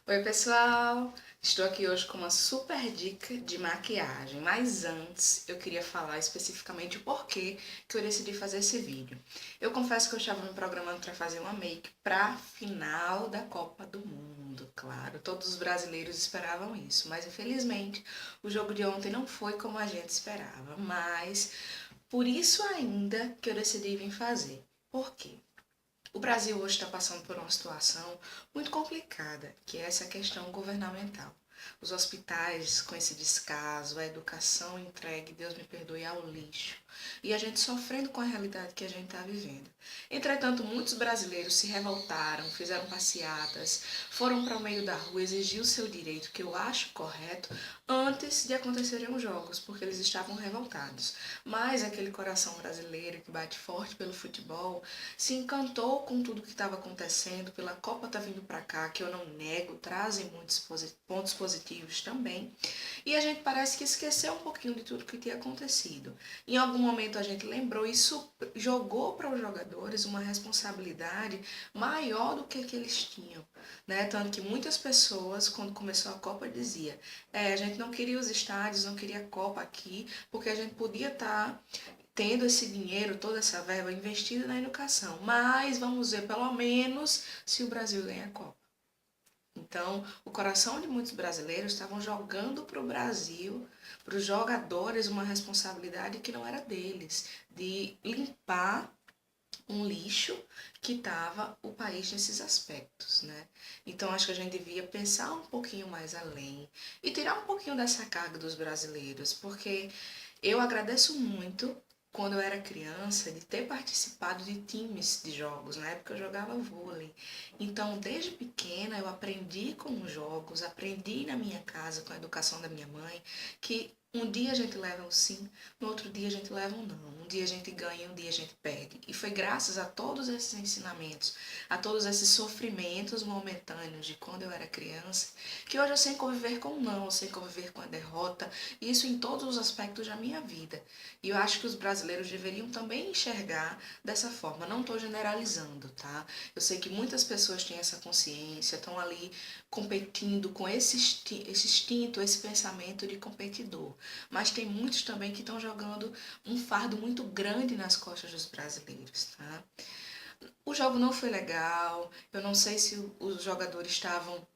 Oi, pessoal! Estou aqui hoje com uma super dica de maquiagem, mas antes eu queria falar especificamente o porquê que eu decidi fazer esse vídeo. Eu confesso que eu estava me programando para fazer uma make para final da Copa do Mundo, claro. Todos os brasileiros esperavam isso, mas infelizmente o jogo de ontem não foi como a gente esperava, mas por isso ainda que eu decidi vir fazer. Por quê? O Brasil hoje está passando por uma situação muito complicada, que é essa questão governamental. Os hospitais com esse descaso, a educação entregue, Deus me perdoe, ao lixo. E a gente sofrendo com a realidade que a gente está vivendo. Entretanto, muitos brasileiros se revoltaram, fizeram passeatas, foram para o meio da rua exigir o seu direito, que eu acho correto, antes de acontecerem os jogos, porque eles estavam revoltados. Mas aquele coração brasileiro que bate forte pelo futebol se encantou com tudo que estava acontecendo, pela Copa tá vindo para cá, que eu não nego, trazem muitos pontos positivos também. E a gente parece que esqueceu um pouquinho de tudo que tinha acontecido. Em algum momento a gente lembrou, isso jogou para os jogadores uma responsabilidade maior do que eles tinham, né? Tanto que muitas pessoas, quando começou a Copa, dizia, a gente não queria os estádios, não queria a Copa aqui, porque a gente podia estar tendo esse dinheiro, toda essa verba investida na educação. Mas vamos ver pelo menos se o Brasil ganha a Copa. Então, o coração de muitos brasileiros estavam jogando para o Brasil, para os jogadores, uma responsabilidade que não era deles, de limpar um lixo que estava o país nesses aspectos, né? Então, acho que a gente devia pensar um pouquinho mais além e tirar um pouquinho dessa carga dos brasileiros, porque eu agradeço muito quando eu era criança de ter participado de times de jogos. Na época eu jogava vôlei. Então, desde pequena eu aprendi com os jogos, aprendi na minha casa com a educação da minha mãe, que um dia a gente leva um sim, no outro dia a gente leva um não. Um dia a gente ganha, um dia a gente perde. E foi graças a todos esses ensinamentos, a todos esses sofrimentos momentâneos de quando eu era criança, que hoje eu sei conviver com o não, eu sei conviver com a derrota, isso em todos os aspectos da minha vida. E eu acho que os brasileiros deveriam também enxergar dessa forma. Não estou generalizando, tá? Eu sei que muitas pessoas têm essa consciência, estão ali competindo com esse instinto, esse pensamento de competidor. Mas tem muitos também que estão jogando um fardo muito grande nas costas dos brasileiros, tá? O jogo não foi legal, eu não sei se os jogadores estavam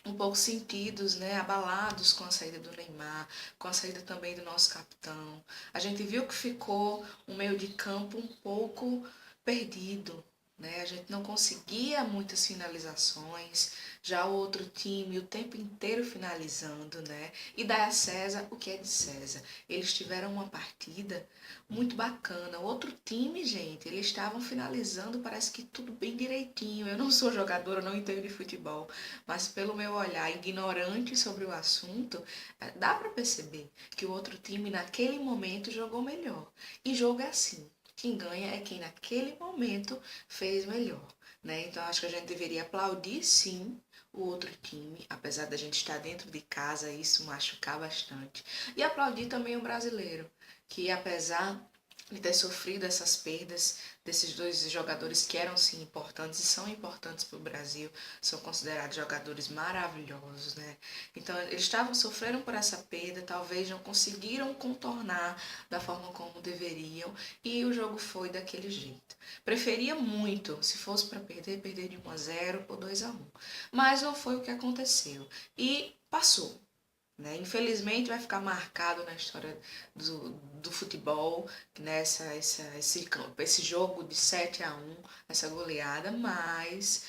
um pouco sentidos, né, abalados com a saída do Neymar, com a saída também do nosso capitão. A gente viu que ficou um meio de campo um pouco perdido, né? A gente não conseguia muitas finalizações, já o outro time o tempo inteiro finalizando, né? E dá a César o que é de César. Eles tiveram uma partida muito bacana. O outro time, gente, eles estavam finalizando, parece que tudo bem direitinho. Eu não sou jogadora, não entendo de futebol, mas pelo meu olhar ignorante sobre o assunto, dá para perceber que o outro time naquele momento jogou melhor. E jogo é assim. Quem ganha é quem naquele momento fez melhor, né? Então acho que a gente deveria aplaudir sim o outro time, apesar da gente estar dentro de casa, isso machucar bastante. E aplaudir também o brasileiro, que apesar de ter sofrido essas perdas desses dois jogadores que eram sim importantes e são importantes para o Brasil, são considerados jogadores maravilhosos, né? Então eles sofreram por essa perda, talvez não conseguiram contornar da forma como deveriam e o jogo foi daquele jeito. Preferia muito, se fosse para perder de 1-0 ou 2-1, mas não foi o que aconteceu e passou. Né? Infelizmente vai ficar marcado na história do futebol, né? Esse jogo de 7-1, essa goleada, mas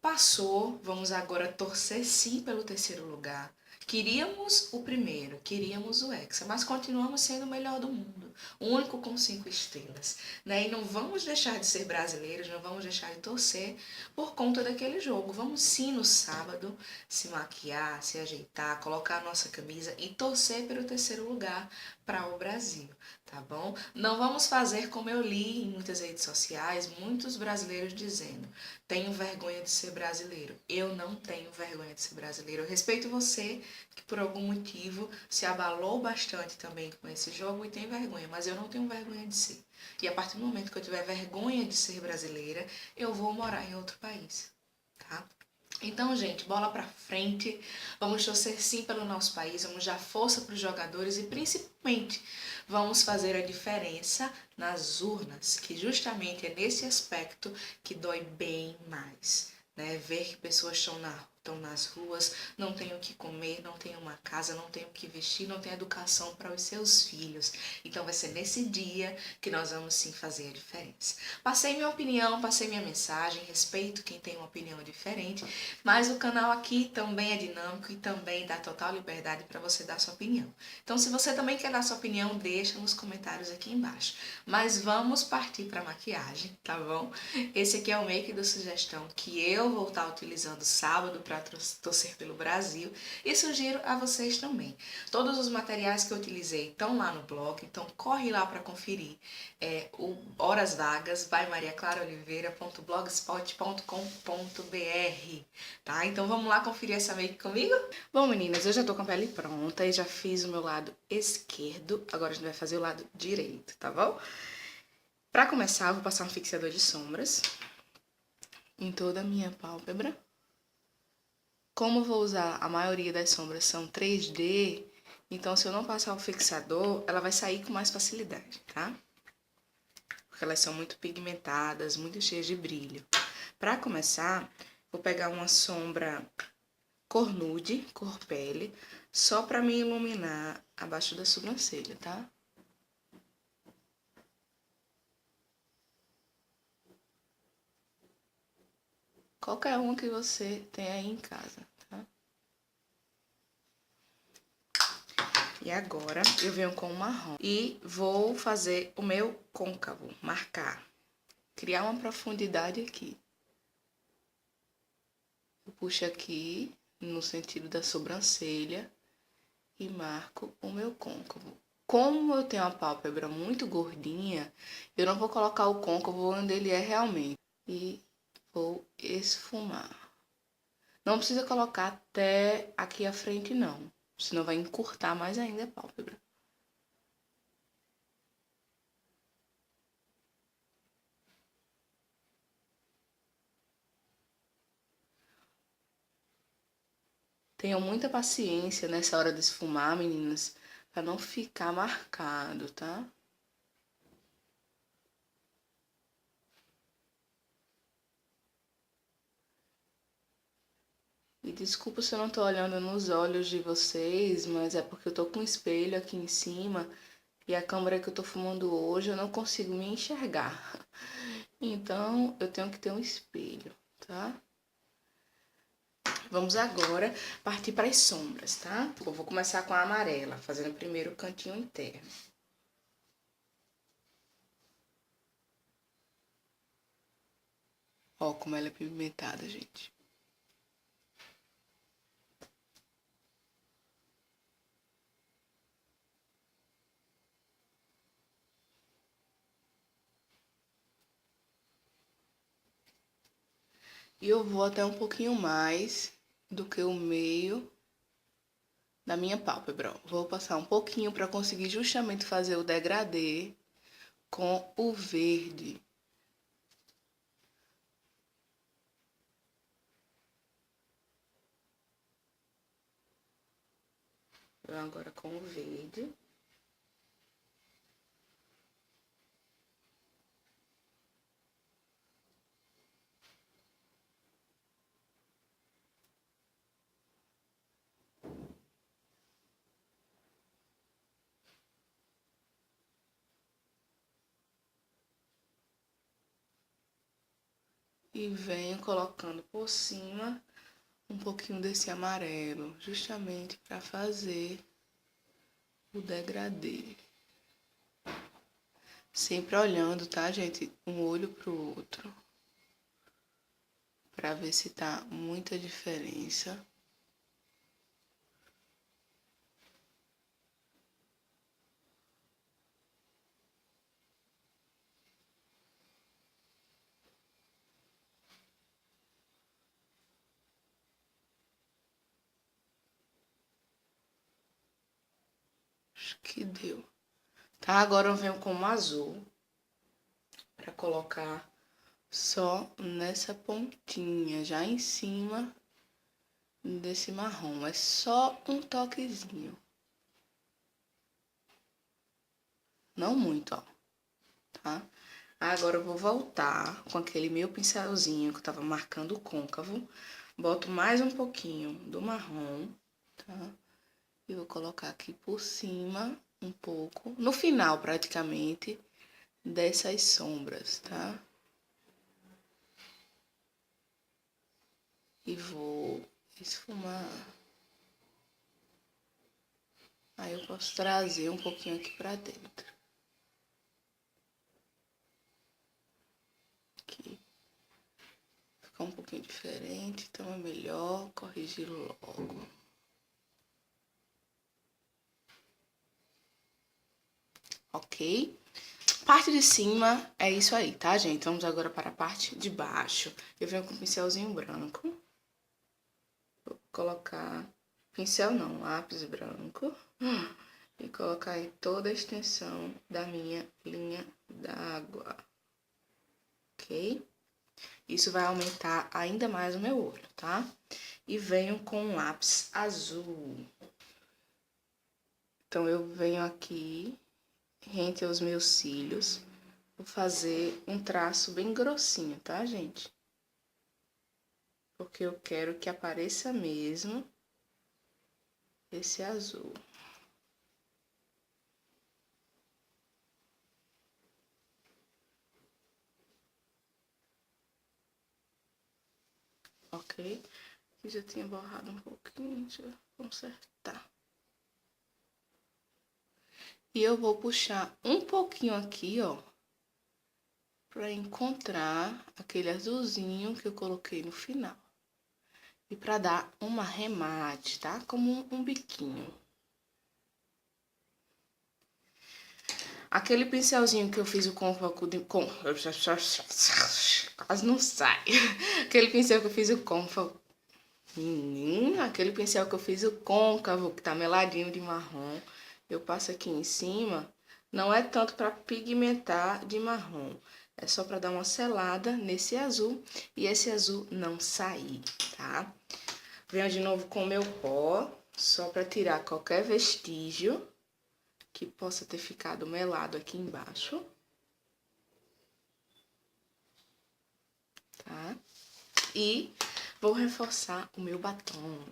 passou, vamos agora torcer sim pelo terceiro lugar. Queríamos o primeiro, queríamos o Hexa, mas continuamos sendo o melhor do mundo, o único com 5 estrelas, né? E não vamos deixar de ser brasileiros, não vamos deixar de torcer por conta daquele jogo. Vamos sim no sábado se maquiar, se ajeitar, colocar a nossa camisa e torcer pelo terceiro lugar para o Brasil, tá bom? Não vamos fazer como eu li em muitas redes sociais, muitos brasileiros dizendo: tenho vergonha de ser brasileiro. Eu não tenho vergonha de ser brasileiro. Eu respeito você que por algum motivo se abalou bastante também com esse jogo e tem vergonha, mas eu não tenho vergonha de ser. E a partir do momento que eu tiver vergonha de ser brasileira, eu vou morar em outro país, tá? Então, gente, bola pra frente. Vamos torcer sim pelo nosso país, vamos dar força para os jogadores e principalmente vamos fazer a diferença nas urnas, que justamente é nesse aspecto que dói bem mais, né? Ver que pessoas estão nas ruas, não têm o que comer, não têm uma casa, não têm o que vestir, não têm educação para os seus filhos. Então vai ser nesse dia que nós vamos sim fazer a diferença. Passei minha opinião, passei minha mensagem, respeito quem tem uma opinião diferente, mas o canal aqui também é dinâmico e também dá total liberdade para você dar sua opinião. Então, se você também quer dar sua opinião, deixa nos comentários aqui embaixo. Mas vamos partir para maquiagem, tá bom? Esse aqui é o make do sugestão que eu vou estar utilizando sábado para torcer pelo Brasil e sugiro a vocês também. Todos os materiais que eu utilizei estão lá no blog, então corre lá para conferir. O Horas Vagas, by mariaclaraoliveira.blogspot.com.br, tá? Então vamos lá conferir essa make comigo? Bom, meninas, eu já tô com a pele pronta e já fiz o meu lado esquerdo. Agora a gente vai fazer o lado direito, tá bom? Pra começar, eu vou passar um fixador de sombras em toda a minha pálpebra. Como eu vou usar a maioria das sombras são 3D, então se eu não passar o fixador, ela vai sair com mais facilidade, tá? Porque elas são muito pigmentadas, muito cheias de brilho. Pra começar, vou pegar uma sombra cor nude, cor pele, só pra me iluminar abaixo da sobrancelha, tá? Qualquer uma que você tem aí em casa, tá? E agora eu venho com o marrom e vou fazer o meu côncavo, marcar, criar uma profundidade aqui. Eu puxo aqui no sentido da sobrancelha e marco o meu côncavo. Como eu tenho a pálpebra muito gordinha, eu não vou colocar o côncavo onde ele é realmente. E vou esfumar. Não precisa colocar até aqui à frente, não. Senão vai encurtar mais ainda a pálpebra. Tenham muita paciência nessa hora de esfumar, meninas, para não ficar marcado, tá? E desculpa se eu não tô olhando nos olhos de vocês, mas é porque eu tô com um espelho aqui em cima e a câmera que eu tô filmando hoje eu não consigo me enxergar. Então, eu tenho que ter um espelho, tá? Vamos agora partir para as sombras, tá? Eu vou começar com a amarela, fazendo primeiro o cantinho interno. Ó, como ela é pigmentada, gente. E eu vou até um pouquinho mais do que o meio da minha pálpebra. Vou passar um pouquinho para conseguir justamente fazer o degradê com o verde. Então, agora com o verde. E venho colocando por cima um pouquinho desse amarelo, justamente para fazer o degradê. Sempre olhando, tá, gente? Um olho pro outro. Pra ver se tá muita diferença. Acho que deu. Tá, agora eu venho com um azul. Pra colocar só nessa pontinha, já em cima desse marrom. É só um toquezinho. Não muito, ó. Tá? Agora eu vou voltar com aquele meu pincelzinho que eu tava marcando o côncavo. Boto mais um pouquinho do marrom, tá? E vou colocar aqui por cima um pouco, no final praticamente, dessas sombras, tá? E vou esfumar. Aí eu posso trazer um pouquinho aqui pra dentro. Aqui. Ficar um pouquinho diferente, então é melhor corrigir logo. Ok? Parte de cima é isso aí, tá, gente? Vamos agora para a parte de baixo. Eu venho com um pincelzinho branco. Vou colocar... Pincel não, lápis branco. E colocar em toda a extensão da minha linha d'água. Ok? Isso vai aumentar ainda mais o meu olho, tá? E venho com um lápis azul. Então, eu venho aqui, rente aos meus cílios, vou fazer um traço bem grossinho, tá, gente? Porque eu quero que apareça mesmo esse azul. Ok? Aqui já tinha borrado um pouquinho, deixa eu consertar. E eu vou puxar um pouquinho aqui, ó, pra encontrar aquele azulzinho que eu coloquei no final. E pra dar uma arremate, tá? Como um biquinho. Aquele pincelzinho que eu fiz o côncavo de... Quase não sai. Aquele pincel que eu fiz o côncavo... aquele pincel que eu fiz o côncavo, que tá meladinho de marrom. Eu passo aqui em cima. Não é tanto pra pigmentar de marrom. É só pra dar uma selada nesse azul. E esse azul não sair, tá? Venho de novo com o meu pó. Só pra tirar qualquer vestígio que possa ter ficado melado aqui embaixo. Tá? E vou reforçar o meu batom.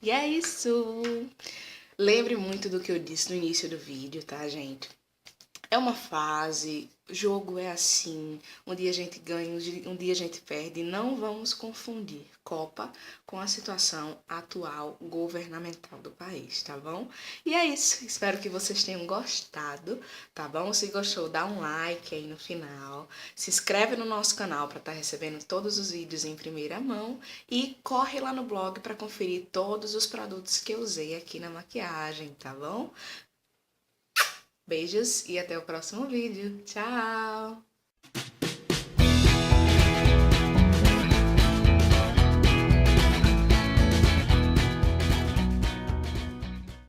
E é isso! Lembre muito do que eu disse no início do vídeo, tá, gente? É uma fase, jogo é assim, um dia a gente ganha, um dia a gente perde. Não vamos confundir Copa com a situação atual governamental do país, tá bom? E é isso, espero que vocês tenham gostado, tá bom? Se gostou, dá um like aí no final, se inscreve no nosso canal para estar recebendo todos os vídeos em primeira mão e corre lá no blog para conferir todos os produtos que eu usei aqui na maquiagem, tá bom? Beijos e até o próximo vídeo. Tchau!